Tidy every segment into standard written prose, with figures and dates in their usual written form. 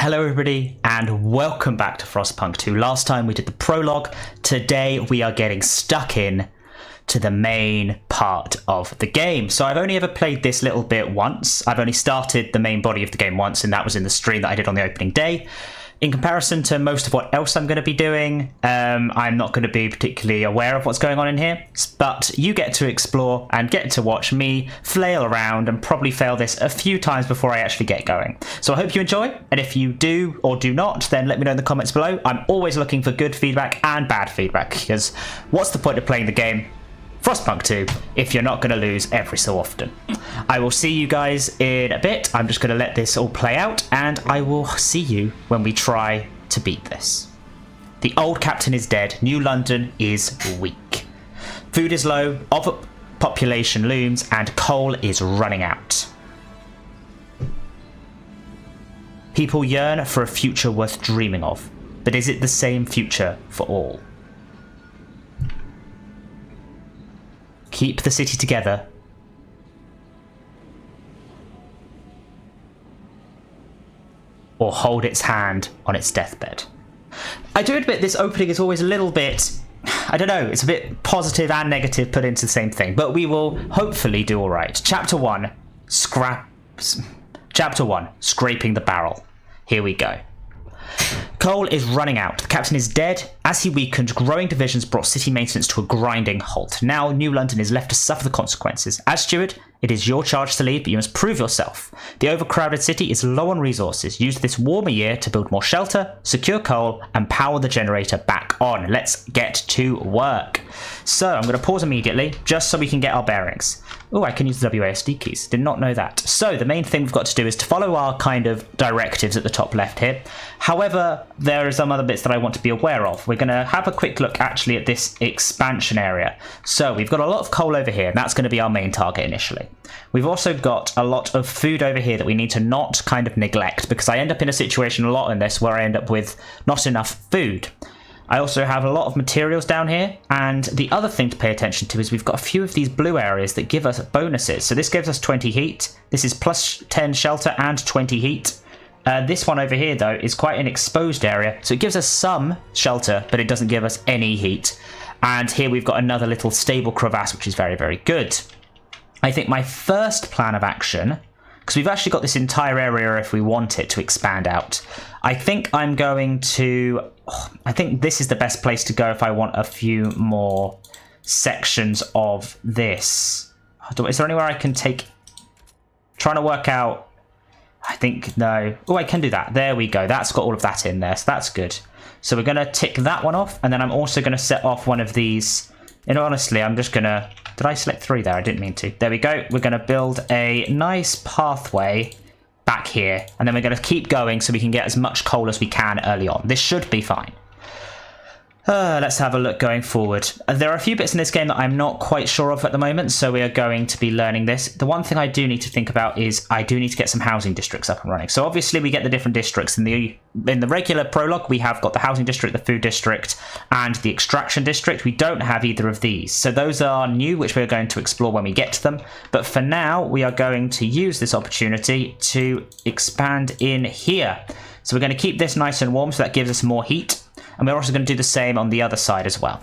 Hello everybody and welcome back to Frostpunk 2. Last time we did the prologue. Today we are getting stuck in to the main part of the game. So I've only ever played this little bit once. I've only started the main body of the game once, and that was in the stream that I did on the opening day. In comparison to most of what else I'm going to be doing, I'm not going to be particularly aware of what's going on in here, but you get to explore and get to watch me flail around and probably fail this a few times before I actually get going. So I hope you enjoy, and if you do or do not, then let me know in the comments below. I'm always looking for good feedback and bad feedback, because what's the point of playing the game Frostpunk 2 if you're not going to lose every so often. I will see you guys in a bit. I'm just going to let this all play out, and I will see you when we try to beat this. The old captain is dead. New London is weak. Food is low, overpopulation looms, and coal is running out. People yearn for a future worth dreaming of, but is it the same future for all? Keep the city together, or hold its hand on its deathbed. I do admit this opening is always a little bit, I don't know, it's a bit positive and negative put into the same thing, but we will hopefully do all right. Chapter 1, scraping the barrel. Here we go. Coal is running out. The captain is dead. As he weakened, growing divisions brought city maintenance to a grinding halt. Now New London is left to suffer the consequences. As steward, it is your charge to lead, but you must prove yourself. The overcrowded city is low on resources. Use this warmer year to build more shelter, secure coal, and power the generator back on. Let's get to work. So I'm going to pause immediately, just so we can get our bearings. Oh, I can use the WASD keys. Did not know that. So the main thing we've got to do is to follow our kind of directives at the top left here. However, there are some other bits that I want to be aware of. We're going to have a quick look actually at this expansion area. So we've got a lot of coal over here, and that's going to be our main target initially. We've also got a lot of food over here that we need to not kind of neglect, because I end up in a situation a lot in this where I end up with not enough food. I also have a lot of materials down here, and the other thing to pay attention to is we've got a few of these blue areas that give us bonuses. So this gives us 20 heat. This is plus 10 shelter and 20 heat. This one over here, though, is quite an exposed area, so it gives us some shelter, but it doesn't give us any heat. And here we've got another little stable crevasse, which is very, very good. I think my first plan of action, because we've actually got this entire area if we want it to expand out, I think I'm going to... I think this is the best place to go if I want a few more sections of this. Is there anywhere I can take... Trying to work out... I think, no. Oh, I can do that. There we go. That's got all of that in there, so that's good. So we're going to tick that one off, and then I'm also going to set off one of these. And honestly, I'm just going to... Did I select 3 there? I didn't mean to. There we go. We're going to build a nice pathway back here, and then we're going to keep going so we can get as much coal as we can early on. This should be fine. Let's have a look going forward. There are a few bits in this game that I'm not quite sure of at the moment, so we are going to be learning this. The one thing I do need to think about is I do need to get some housing districts up and running. So obviously we get the different districts. In the regular prologue, we have got the housing district, the food district, and the extraction district. We don't have either of these. So those are new, which we're going to explore when we get to them. But for now, we are going to use this opportunity to expand in here. So we're going to keep this nice and warm, so that gives us more heat. And we're also going to do the same on the other side as well,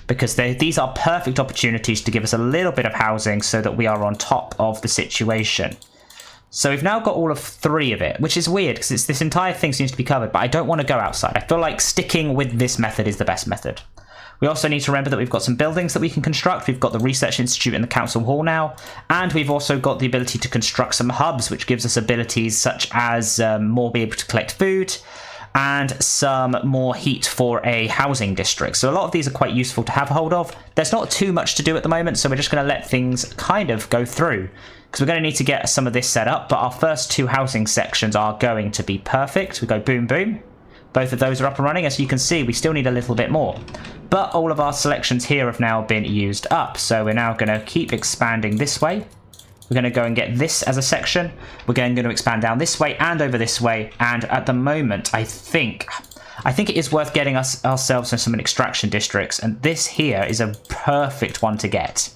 because these are perfect opportunities to give us a little bit of housing so that we are on top of the situation. So we've now got all of 3 of it, which is weird because this entire thing seems to be covered, but I don't want to go outside. I feel like sticking with this method is the best method. We also need to remember that we've got some buildings that we can construct. We've got the Research Institute and the Council Hall now, and we've also got the ability to construct some hubs, which gives us abilities such as more be able to collect food, and some more heat for a housing district. So a lot of these are quite useful to have hold of. There's not too much to do at the moment, so we're just going to let things kind of go through, because we're going to need to get some of this set up, but our first 2 housing sections are going to be perfect. We go boom, boom. Both of those are up and running. As you can see, we still need a little bit more. But all of our selections here have now been used up, so we're now going to keep expanding this way. We're going to go and get this as a section. We're going to expand down this way and over this way. And at the moment, I think it is worth getting ourselves some extraction districts. And this here is a perfect one to get.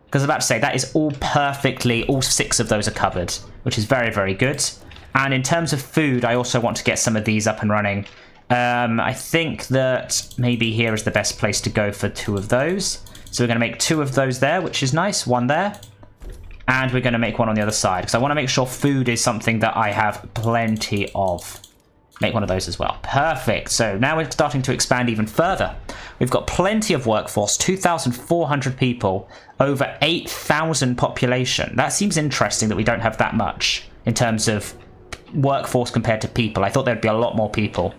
Because I was about to say, that is all perfectly, all 6 of those are covered, which is very, very good. And in terms of food, I also want to get some of these up and running. I think that maybe here is the best place to go for 2 of those. So we're going to make 2 of those there, which is nice. 1 there. And we're going to make 1 on the other side, because I want to make sure food is something that I have plenty of. Make 1 of those as well. Perfect. So now we're starting to expand even further. We've got plenty of workforce, 2,400 people, over 8,000 population. That seems interesting that we don't have that much in terms of workforce compared to people. I thought there'd be a lot more people.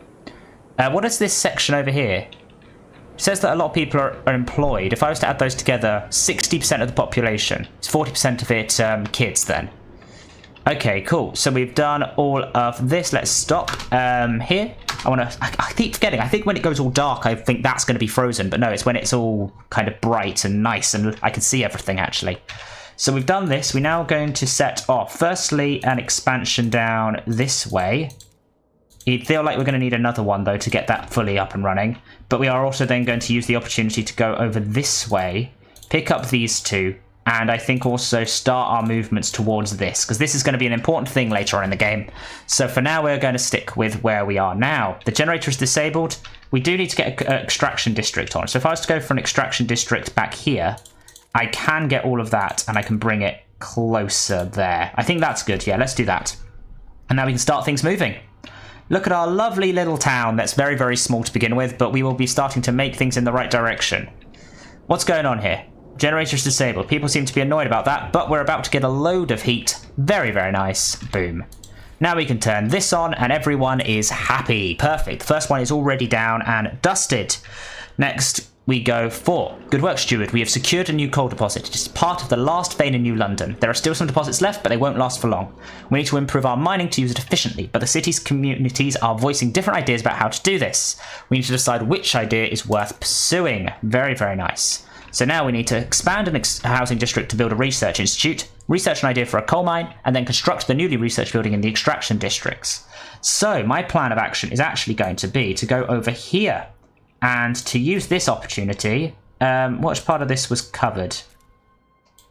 What is this section over here? It says that a lot of people are employed. If I was to add those together, 60% of the population. It's 40% of it kids then. Okay, cool. So we've done all of this. Let's stop here. I keep forgetting. I think when it goes all dark, I think that's going to be frozen. But no, it's when it's all kind of bright and nice and I can see everything actually. So we've done this. We're now going to set off. Firstly, an expansion down this way. You'd feel like we're going to need another one, though, to get that fully up and running. But we are also then going to use the opportunity to go over this way, pick up these 2, and I think also start our movements towards this, because this is going to be an important thing later on in the game. So for now, we're going to stick with where we are now. The generator is disabled. We do need to get an extraction district on. So if I was to go for an extraction district back here, I can get all of that, and I can bring it closer there. I think that's good. Yeah, let's do that. And now we can start things moving. Look at our lovely little town that's very, very small to begin with, but we will be starting to make things in the right direction. What's going on here? Generator is disabled. People seem to be annoyed about that, but we're about to get a load of heat. Very, very nice. Boom. Now we can turn this on and everyone is happy. Perfect. The first one is already down and dusted. Next, we go for good work, Steward. We have secured a new coal deposit. It is part of the last vein in New London. There are still some deposits left, but they won't last for long. We need to improve our mining to use it efficiently, but the city's communities are voicing different ideas about how to do this. We need to decide which idea is worth pursuing. Very, very nice. So now we need to expand a housing district to build a research institute, research an idea for a coal mine, and then construct the newly research building in the extraction districts. So my plan of action is actually going to be to go over here and to use this opportunity. Which part of this was covered?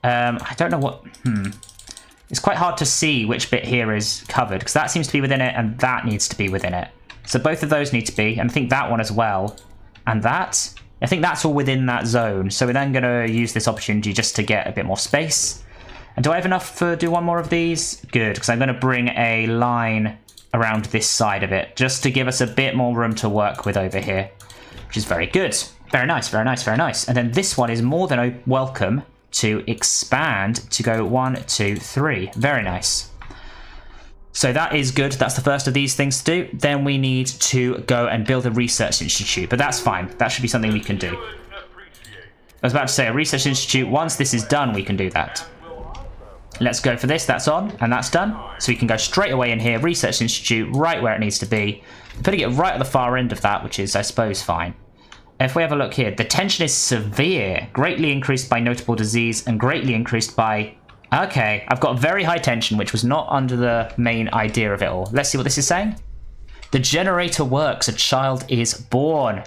I don't know what... It's quite hard to see which bit here is covered, because that seems to be within it, and that needs to be within it. So both of those need to be, and I think that one as well. And that? I think that's all within that zone. So we're then going to use this opportunity just to get a bit more space. And do I have enough to do 1 more of these? Good, because I'm going to bring a line around this side of it, just to give us a bit more room to work with over here. Which is very good. Very nice, very nice, very nice. And then this one is more than welcome to expand to go 1, 2, 3. Very nice. So that is good. That's the first of these things to do. Then we need to go and build a research institute, but that's fine. That should be something we can do. I was about to say a research institute. Once this is done, we can do that. Let's go for this. That's on, and that's done. So we can go straight away in here. Research institute, right where it needs to be. Putting it right at the far end of that, which is, I suppose, fine. If we have a look here, the tension is severe, greatly increased by notable disease, and greatly increased by... Okay, I've got very high tension, which was not under the main idea of it all. Let's see what this is saying. The generator works. A child is born.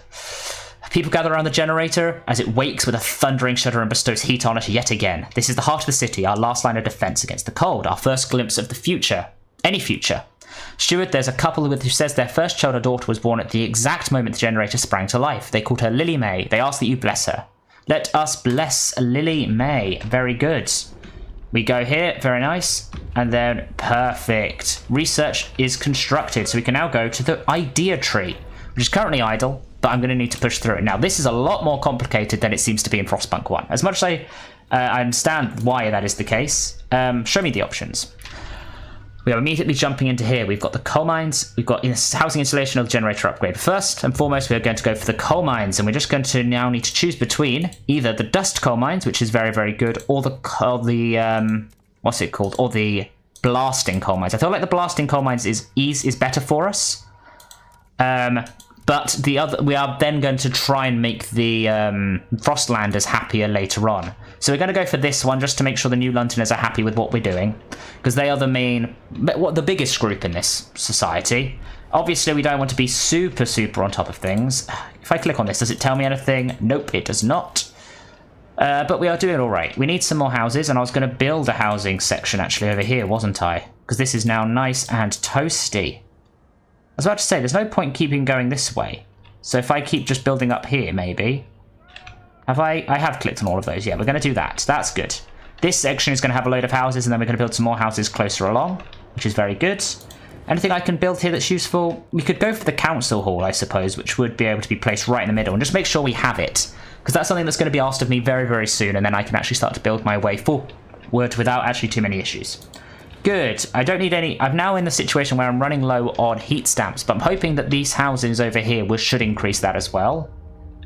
People gather around the generator as it wakes with a thundering shudder and bestows heat on it yet again. This is the heart of the city, our last line of defense against the cold, our first glimpse of the future. Any future. Steward, there's a couple who says their first child or daughter was born at the exact moment the generator sprang to life. They called her Lily May. They ask that you bless her. Let us bless Lily May. Very good. We go here, very nice, and then perfect. Research is constructed, so we can now go to the idea tree, which is currently idle, but I'm going to need to push through it. Now, this is a lot more complicated than it seems to be in Frostpunk 1. As much as I understand why that is the case, show me the options. We are immediately jumping into here. We've got the coal mines. We've got housing installation of the generator upgrade. First and foremost, we are going to go for the coal mines, and we're just going to now need to choose between either the dust coal mines, which is very, very good, or the what's it called? Or the blasting coal mines. I feel like the blasting coal mines is better for us. But the other, we are then going to try and make the Frostlanders happier later on. So we're going to go for this one just to make sure the New Londoners are happy with what we're doing, because they are the biggest group in this society. Obviously, we don't want to be super, super on top of things. If I click on this, does it tell me anything? Nope, it does not. But we are doing all right. We need some more houses, and I was going to build a housing section actually over here, wasn't I? Because this is now nice and toasty. I was about to say, there's no point keeping going this way. So if I keep just building up here, maybe. I have clicked on all of those. Yeah, we're going to do that. That's good. This section is going to have a load of houses, and then we're going to build some more houses closer along, which is very good. Anything I can build here that's useful? We could go for the council hall, I suppose, which would be able to be placed right in the middle, and just make sure we have it. Because that's something that's going to be asked of me very, very soon, and then I can actually start to build my way forward without actually too many issues. Good. I don't need any... I'm now in the situation where I'm running low on heat stamps, but I'm hoping that these houses over here should increase that as well.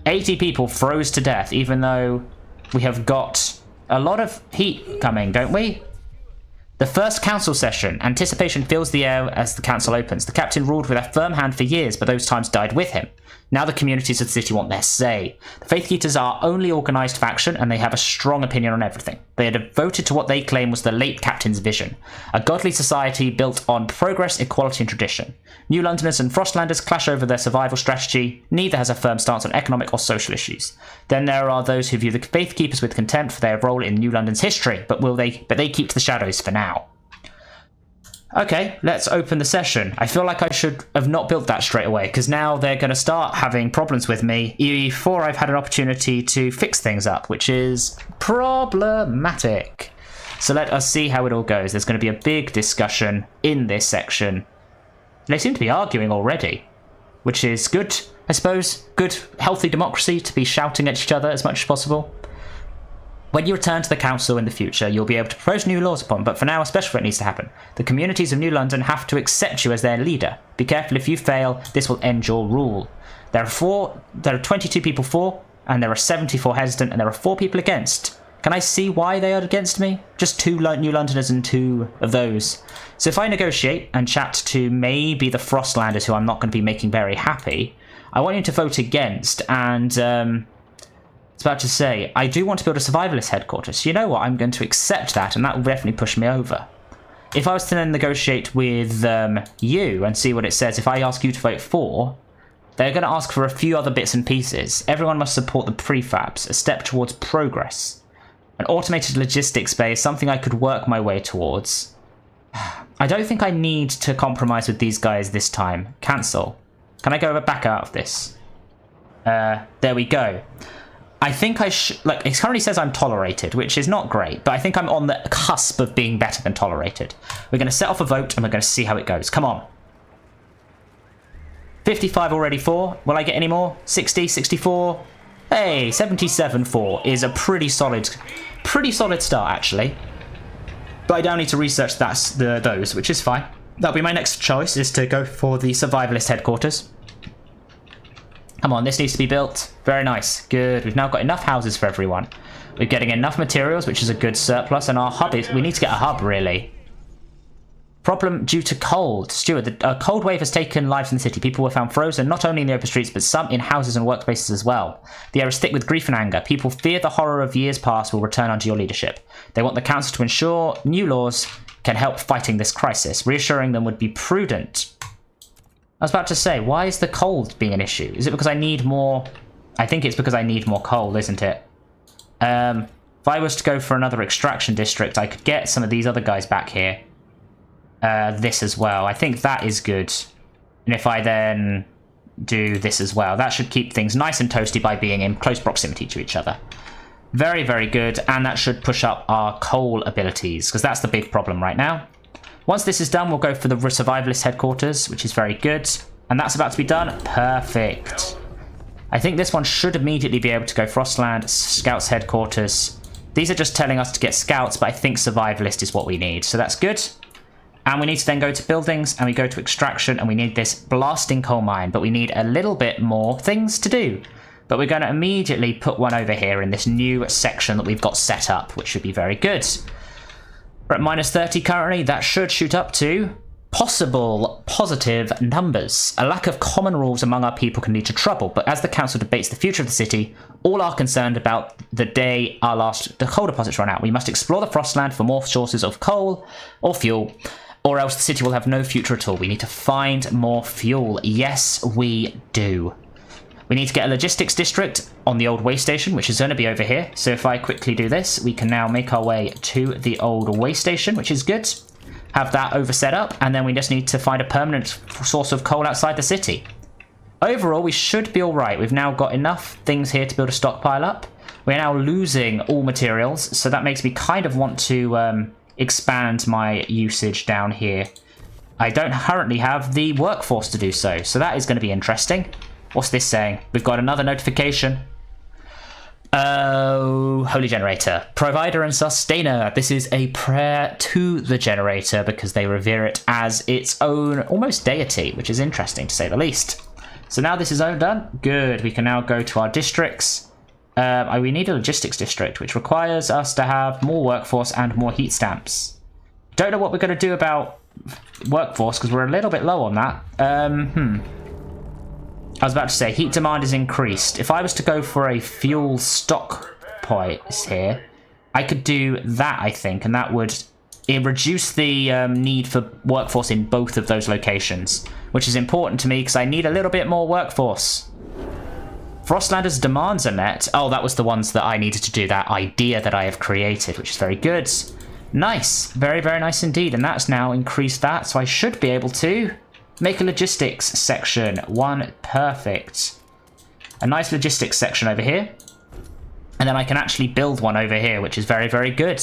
80 people froze to death, even though we have got a lot of heat coming, don't we? The first council session. Anticipation fills the air as the council opens. The captain ruled with a firm hand for years, but those times died with him. Now the communities of the city want their say. The Faithkeepers are only organised faction, and they have a strong opinion on everything. They are devoted to what they claim was the late captain's vision. A godly society built on progress, equality and tradition. New Londoners and Frostlanders clash over their survival strategy. Neither has a firm stance on economic or social issues. Then there are those who view the Faithkeepers with contempt for their role in New London's history, but they keep to the shadows for now. Okay, let's open the session. I feel like I should have not built that straight away, because now they're going to start having problems with me before I've had an opportunity to fix things up, which is problematic. So let us see how it all goes. There's going to be a big discussion in this section. They seem to be arguing already, which is good, I suppose. Good, healthy democracy to be shouting at each other as much as possible. When you return to the council in the future, you'll be able to propose new laws upon, but for now a special vote needs to happen. The communities of New London have to accept you as their leader. Be careful, if you fail, this will end your rule. There are 22 people for, and there are 74 hesitant, and there are 4 people against. Can I see why they are against me? Just 2 New Londoners and 2 of those. So if I negotiate and chat to maybe the Frostlanders, who I'm not going to be making very happy, I want you to vote against, and I was about to say, I do want to build a survivalist headquarters. So you know what? I'm going to accept that, and that will definitely push me over. If I was to then negotiate with you and see what it says, if I ask you to vote for, they're going to ask for a few other bits and pieces. Everyone must support the prefabs, a step towards progress. An automated logistics bay is something I could work my way towards. I don't think I need to compromise with these guys this time. Cancel. Can I go back out of this? There we go. I think I should... Like, it currently says I'm tolerated, which is not great, but I think I'm on the cusp of being better than tolerated. We're going to set off a vote, and we're going to see how it goes. Come on. 55 already for. Will I get any more? 60, 64. Hey, 77-4 is a pretty solid start, actually. But I don't need to research those, which is fine. That'll be my next choice, is to go for the survivalist headquarters. Come on, this needs to be built. Very nice. Good. We've now got enough houses for everyone. We're getting enough materials, which is a good surplus. And our hub is... We need to get a hub, really. Problem due to cold. Stuart, a cold wave has taken lives in the city. People were found frozen, not only in the open streets, but some in houses and workplaces as well. The air is thick with grief and anger. People fear the horror of years past will return under your leadership. They want the council to ensure new laws can help fighting this crisis. Reassuring them would be prudent. I was about to say, why is the cold being an issue? Is it because I need more... I think it's because I need more coal, isn't it? If I was to go for another extraction district, I could get some of these other guys back here. This as well. I think that is good. And if I then do this as well, that should keep things nice and toasty by being in close proximity to each other. Very, very good. And that should push up our coal abilities, because that's the big problem right now. Once this is done, we'll go for the survivalist headquarters, which is very good. And that's about to be done. Perfect. I think this one should immediately be able to go Frostland, Scouts headquarters. These are just telling us to get Scouts, but I think survivalist is what we need. So that's good. And we need to then go to buildings, and we go to extraction, and we need this blasting coal mine. But we need a little bit more things to do. But we're going to immediately put one over here in this new section that we've got set up, which should be very good. We're at minus 30 currently. That should shoot up to possible positive numbers. A lack of common rules among our people can lead to trouble, but as the council debates the future of the city, all are concerned about the day the coal deposits run out. We must explore the Frostland for more sources of coal or fuel, or else the city will have no future at all. We need to find more fuel. Yes, we do. We need to get a logistics district on the old way station, which is going to be over here. So if I quickly do this, we can now make our way to the old way station, which is good. Have that over set up, and then we just need to find a permanent source of coal outside the city. Overall, we should be all right. We've now got enough things here to build a stockpile up. We're now losing all materials, so that makes me kind of want to expand my usage down here. I don't currently have the workforce to do so, so that is going to be interesting. What's this saying? We've got another notification. Oh, holy generator. Provider and sustainer. This is a prayer to the generator because they revere it as its own almost deity, which is interesting to say the least. So now this is all done. Good. We can now go to our districts. We need a logistics district, which requires us to have more workforce and more heat stamps. Don't know what we're going to do about workforce because we're a little bit low on that. I was about to say, heat demand is increased. If I was to go for a fuel stock point here, I could do that, I think, and that would reduce the need for workforce in both of those locations, which is important to me because I need a little bit more workforce. Frostlanders' demands are met. Oh, that was the ones that I needed to do, that idea that I have created, which is very good. Nice. Very, very nice indeed. And that's now increased that, so I should be able to make a logistics section. One, perfect. A nice logistics section over here. And then I can actually build one over here, which is very, very good.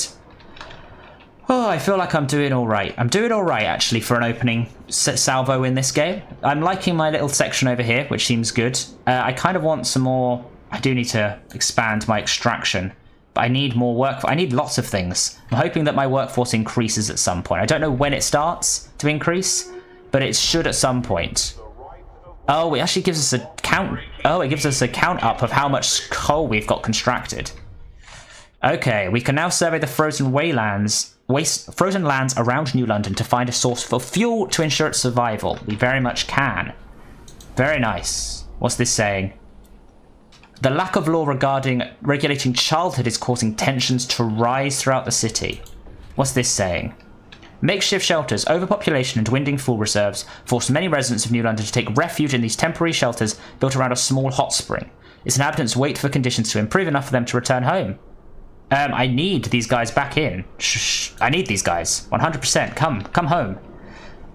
Oh, I feel like I'm doing all right. I'm doing all right, actually, for an opening salvo in this game. I'm liking my little section over here, which seems good. I kind of want some more... I do need to expand my extraction. But I need more work. I need lots of things. I'm hoping that my workforce increases at some point. I don't know when it starts to increase, but it should at some point. Oh, it actually gives us a count. Oh, it gives us a count up of how much coal we've got constructed. Okay, we can now survey the frozen frozen lands around New London to find a source for fuel to ensure its survival. We very much can. Very nice. What's this saying? The lack of law regarding regulating childhood is causing tensions to rise throughout the city. What's this saying? Makeshift shelters, overpopulation and dwindling fuel reserves force many residents of New London to take refuge in these temporary shelters built around a small hot spring. Its inhabitants wait for conditions to improve enough for them to return home. I need these guys back in. Shh, I need these guys. 100%. Come home.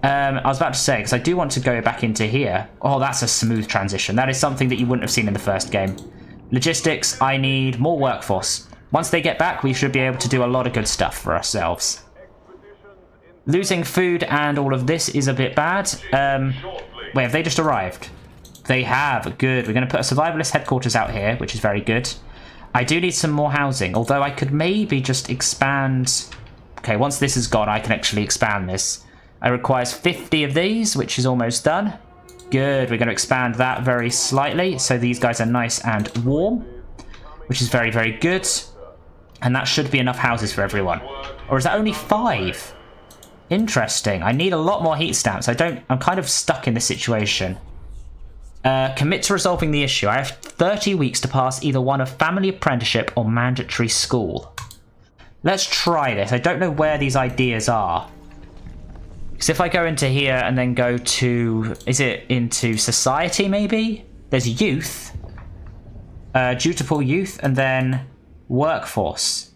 I was about to say, because I do want to go back into here. Oh, that's a smooth transition. That is something that you wouldn't have seen in the first game. Logistics, I need more workforce. Once they get back, we should be able to do a lot of good stuff for ourselves. Losing food and all of this is a bit bad. Wait, have they just arrived? They have. Good. We're going to put a survivalist headquarters out here, which is very good. I do need some more housing, although I could maybe just expand... Okay, once this is gone, I can actually expand this. It requires 50 of these, which is almost done. Good. We're going to expand that very slightly, so these guys are nice and warm, which is very, very good. And that should be enough houses for everyone. Or is that only 5? Interesting. I need a lot more heat stamps. I'm kind of stuck in this situation. Commit to resolving the issue. I have 30 weeks to pass either one of family apprenticeship or mandatory school. Let's try this. I don't know where these ideas are. Because if I go into here and then go to... Is it into society, maybe? There's youth. Dutiful youth, and then workforce.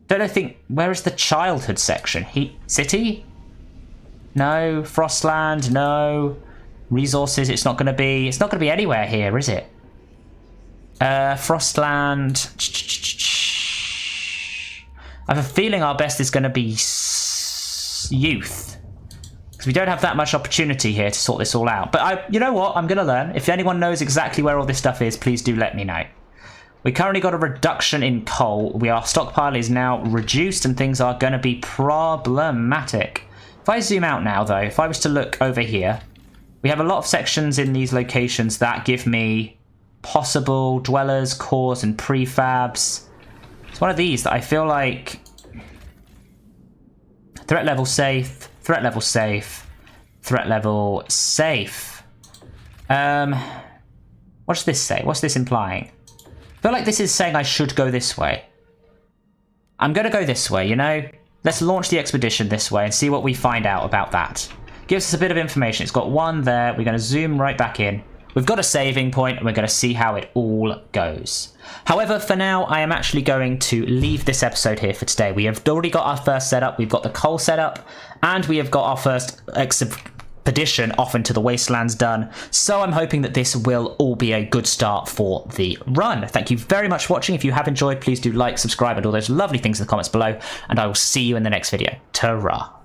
Don't I think... Where is the childhood section? City? No. Frostland? No. Resources, it's not going to be anywhere here, is it? Frostland. I have a feeling our best is going to be youth. Because we don't have that much opportunity here to sort this all out. But you know what? I'm going to learn. If anyone knows exactly where all this stuff is, please do let me know. We currently got a reduction in coal. Our stockpile is now reduced and things are going to be problematic. If I zoom out now, though, if I was to look over here, we have a lot of sections in these locations that give me possible dwellers, cores, and prefabs. It's one of these that I feel like... Threat level safe, threat level safe, threat level safe. What does this say? What's this implying? I feel like this is saying I should go this way. I'm going to go this way, you know? Let's launch the expedition this way and see what we find out about that. Gives us a bit of information. It's got 1 there. We're going to zoom right back in. We've got a saving point and we're going to see how it all goes. However, for now, I am actually going to leave this episode here for today. We have already got our first setup, we've got the coal setup, and we have got our first expedition off into the wastelands done. So I'm hoping that this will all be a good start for the run. Thank you very much for watching. If you have enjoyed, please do like, subscribe, and all those lovely things in the comments below, and I will see you in the next video. Ta-ra.